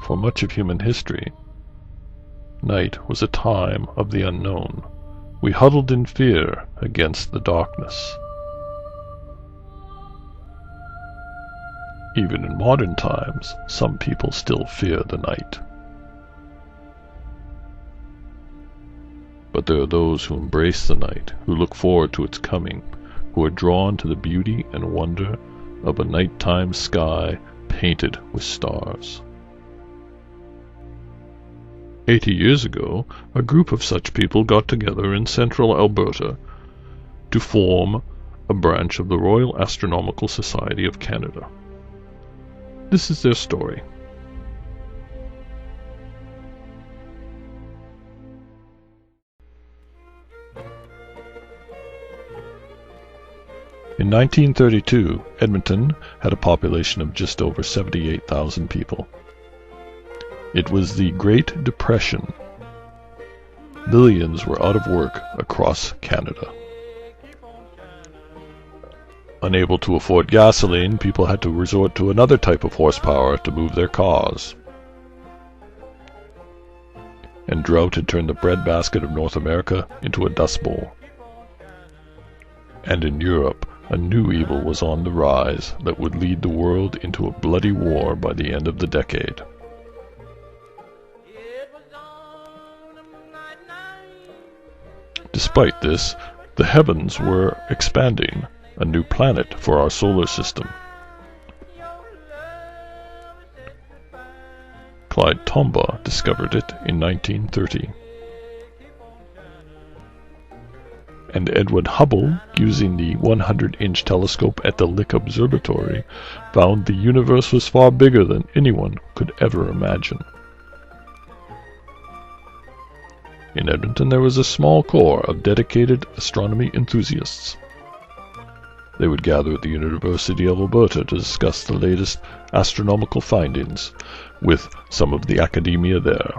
for much of human history, night was a time of the unknown. We huddled in fear against the darkness. Even in modern times, some people still fear the night. But there are those who embrace the night, who look forward to its coming, who are drawn to the beauty and wonder of a nighttime sky painted with stars. 80 years ago, a group of such people got together in central Alberta to form a branch of the Royal Astronomical Society of Canada. This is their story. In 1932, Edmonton had a population of just over 78,000 people. It was the Great Depression. Millions were out of work across Canada. Unable to afford gasoline, people had to resort to another type of horsepower to move their cars. And drought had turned the breadbasket of North America into a dust bowl. And in Europe, a new evil was on the rise that would lead the world into a bloody war by the end of the decade. Despite this, the heavens were expanding, a new planet for our solar system. Clyde Tombaugh discovered it in 1930. And Edwin Hubble, using the 100-inch telescope at the Lick Observatory, found the universe was far bigger than anyone could ever imagine. In Edmonton there was a small corps of dedicated astronomy enthusiasts. They would gather at the University of Alberta to discuss the latest astronomical findings with some of the academia there.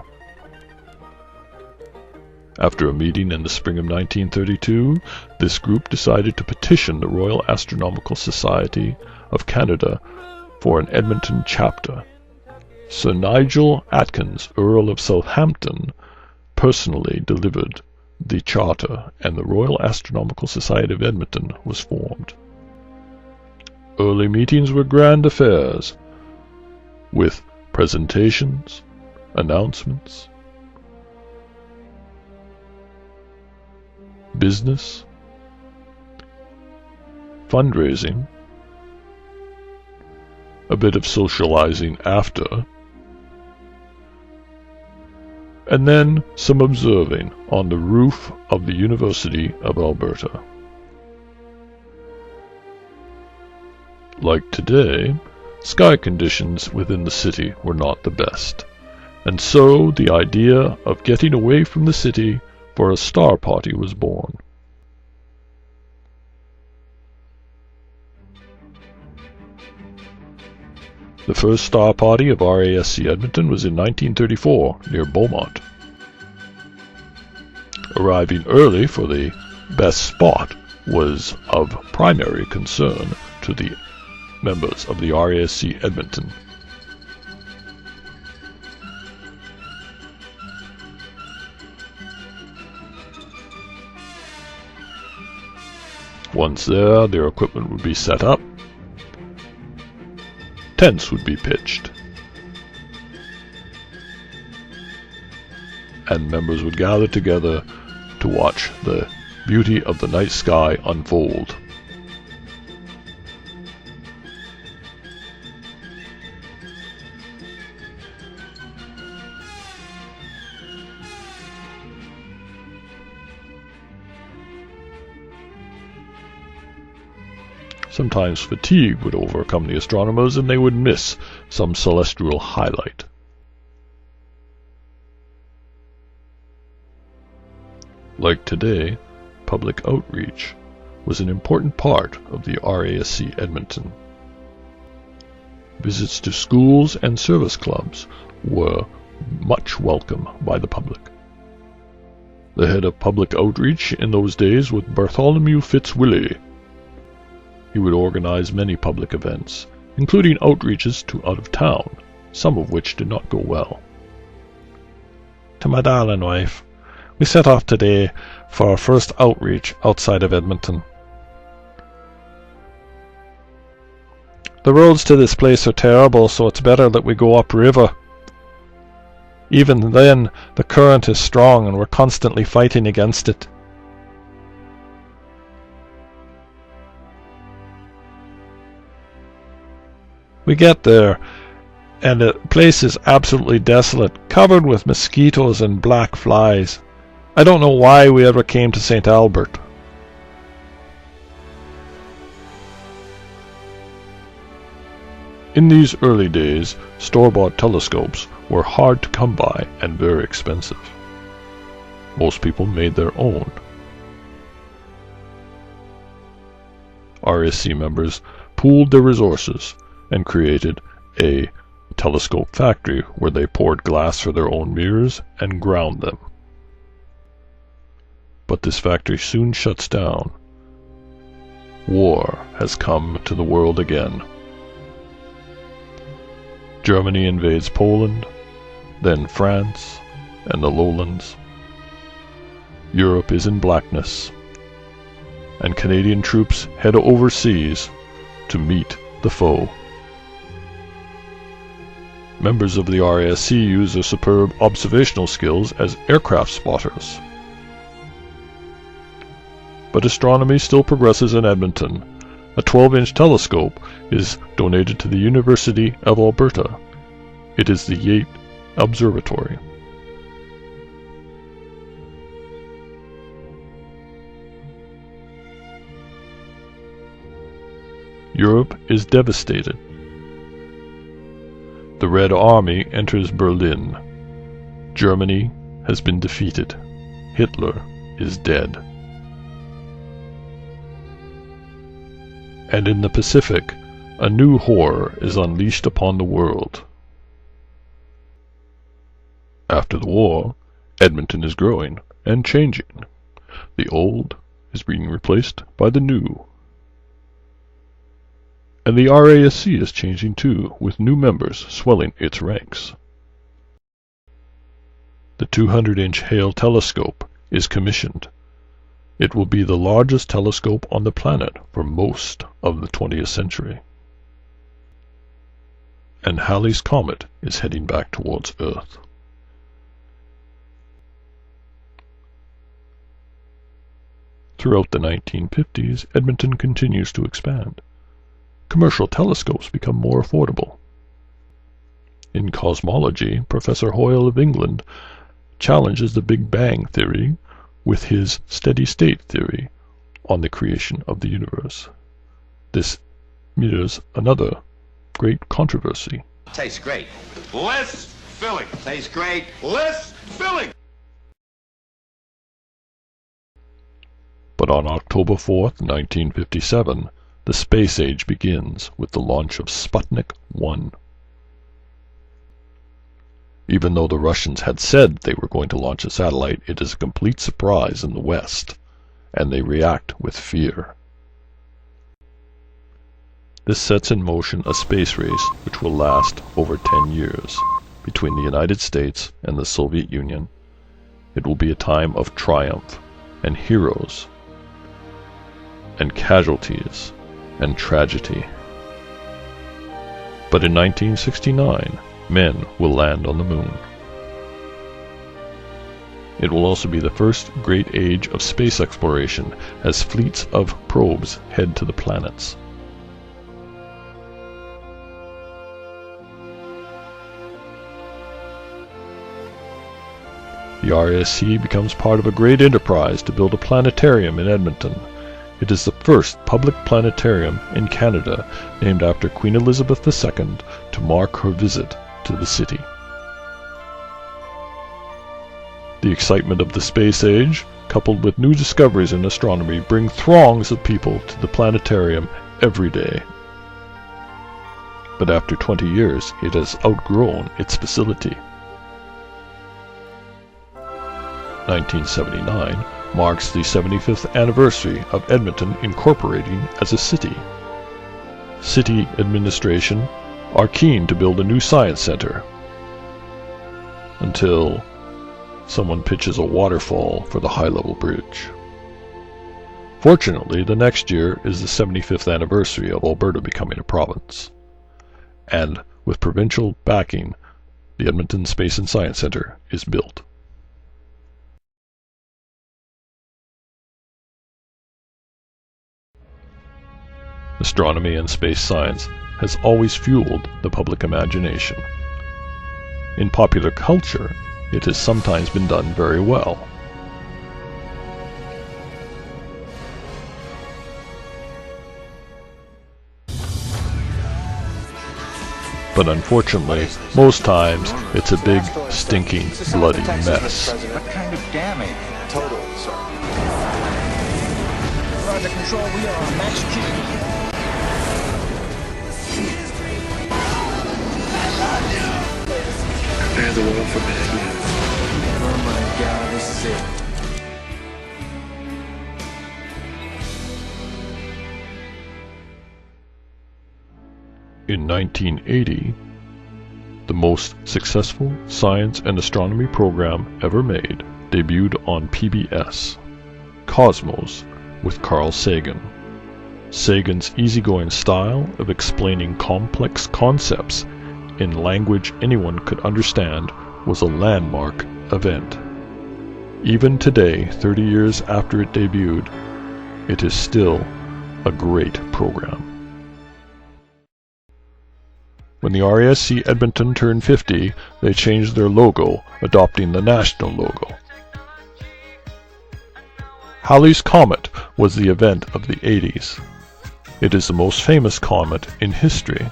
After a meeting in the spring of 1932, this group decided to petition the Royal Astronomical Society of Canada for an Edmonton chapter. Sir Nigel Atkins, Earl of Southampton, personally delivered the charter, and the Royal Astronomical Society of Edmonton was formed. Early meetings were grand affairs, with presentations, announcements, business, fundraising, a bit of socializing after, and then some observing on the roof of the University of Alberta. Like today, sky conditions within the city were not the best, and so the idea of getting away from the city for a star party was born. The first star party of RASC Edmonton was in 1934 near Beaumont. Arriving early for the best spot was of primary concern to the members of the RASC Edmonton. Once there, their equipment would be set up, tents would be pitched, and members would gather together to watch the beauty of the night sky unfold. Sometimes fatigue would overcome the astronomers and they would miss some celestial highlight. Like today, public outreach was an important part of the RASC Edmonton. Visits to schools and service clubs were much welcome by the public. The head of public outreach in those days was Bartholomew Fitzwillie. He would organize many public events, including outreaches to out-of-town, some of which did not go well. To my darling wife, we set off today for our first outreach outside of Edmonton. The roads to this place are terrible, so it's better that we go upriver. Even then, the current is strong and we're constantly fighting against it. We get there, and the place is absolutely desolate, covered with mosquitoes and black flies. I don't know why we ever came to St. Albert. In these early days, store-bought telescopes were hard to come by and very expensive. Most people made their own. RASC members pooled their resources and created a telescope factory where they poured glass for their own mirrors and ground them. But this factory soon shuts down. War has come to the world again. Germany invades Poland, then France and the lowlands. Europe is in blackness, and Canadian troops head overseas to meet the foe. Members of the RASC use their superb observational skills as aircraft spotters. But astronomy still progresses in Edmonton. A 12-inch telescope is donated to the University of Alberta. It is the Yates Observatory. Europe is devastated. The Red Army enters Berlin. Germany has been defeated. Hitler is dead. And in the Pacific, a new horror is unleashed upon the world. After the war, Edmonton is growing and changing. The old is being replaced by the new. And the RASC is changing too, with new members swelling its ranks. The 200-inch Hale telescope is commissioned. It will be the largest telescope on the planet for most of the 20th century. And Halley's Comet is heading back towards Earth. Throughout the 1950s, Edmonton continues to expand. Commercial telescopes become more affordable. In cosmology, Professor Hoyle of England challenges the Big Bang theory with his steady-state theory on the creation of the universe. This mirrors another great controversy. Tastes great. Less filling. Tastes great. Less filling. But on October 4th, 1957, the space age begins with the launch of Sputnik 1. Even though the Russians had said they were going to launch a satellite, it is a complete surprise in the West, and they react with fear. This sets in motion a space race which will last over 10 years between the United States and the Soviet Union. It will be a time of triumph and heroes and casualties and tragedy. But in 1969, men will land on the moon. It will also be the first great age of space exploration as fleets of probes head to the planets. The RASC becomes part of a great enterprise to build a planetarium in Edmonton. It is the first public planetarium in Canada, named after Queen Elizabeth II to mark her visit to the city. The excitement of the space age, coupled with new discoveries in astronomy, bring throngs of people to the planetarium every day. But after 20 years, it has outgrown its facility. 1979 marks the 75th anniversary of Edmonton incorporating as a city. City administration are keen to build a new science center, until someone pitches a waterfall for the high-level bridge. Fortunately, the next year is the 75th anniversary of Alberta becoming a province, and with provincial backing, the Edmonton Space and Science Centre is built. Astronomy and space science has always fueled the public imagination. In popular culture, it has sometimes been done very well. But unfortunately, most times, it's a big, stinking, bloody mess. What kind of damage? Total, sir. Roger, control, we are on max Q. Prepare the world for bad news. Oh my God, this is it. In 1980, the most successful science and astronomy program ever made debuted on PBS, Cosmos, with Carl Sagan. Sagan's easygoing style of explaining complex concepts in language anyone could understand was a landmark event. Even today, 30 years after it debuted, it is still a great program. When the RASC Edmonton turned 50, they changed their logo, adopting the national logo. Halley's Comet was the event of the 80s. It is the most famous comet in history.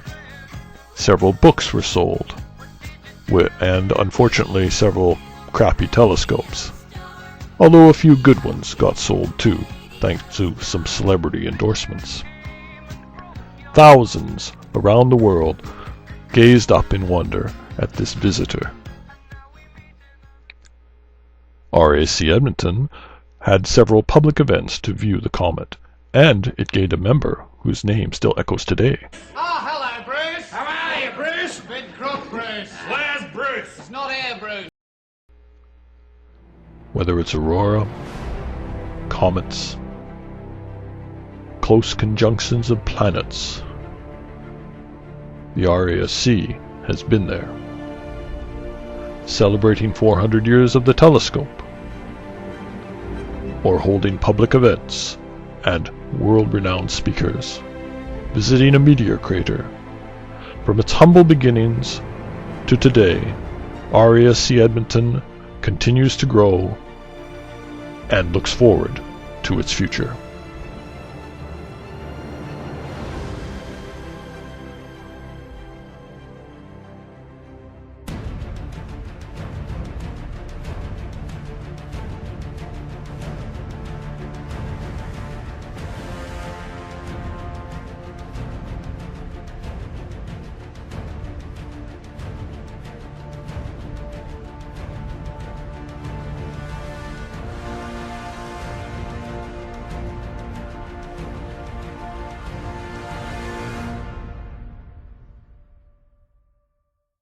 Several books were sold, and unfortunately several crappy telescopes. Although a few good ones got sold too, thanks to some celebrity endorsements. Thousands around the world gazed up in wonder at this visitor. RAC Edmonton had several public events to view the comet, and it gained a member whose name still echoes today. Oh, hello, Bruce. How are you, Bruce? Big crook, Bruce. Where's Bruce? It's not here, Bruce. Whether it's aurora, comets, close conjunctions of planets, the RASC has been there, celebrating 400 years of the telescope, or holding public events and world-renowned speakers, visiting a meteor crater. From its humble beginnings to today, RASC Edmonton continues to grow and looks forward to its future.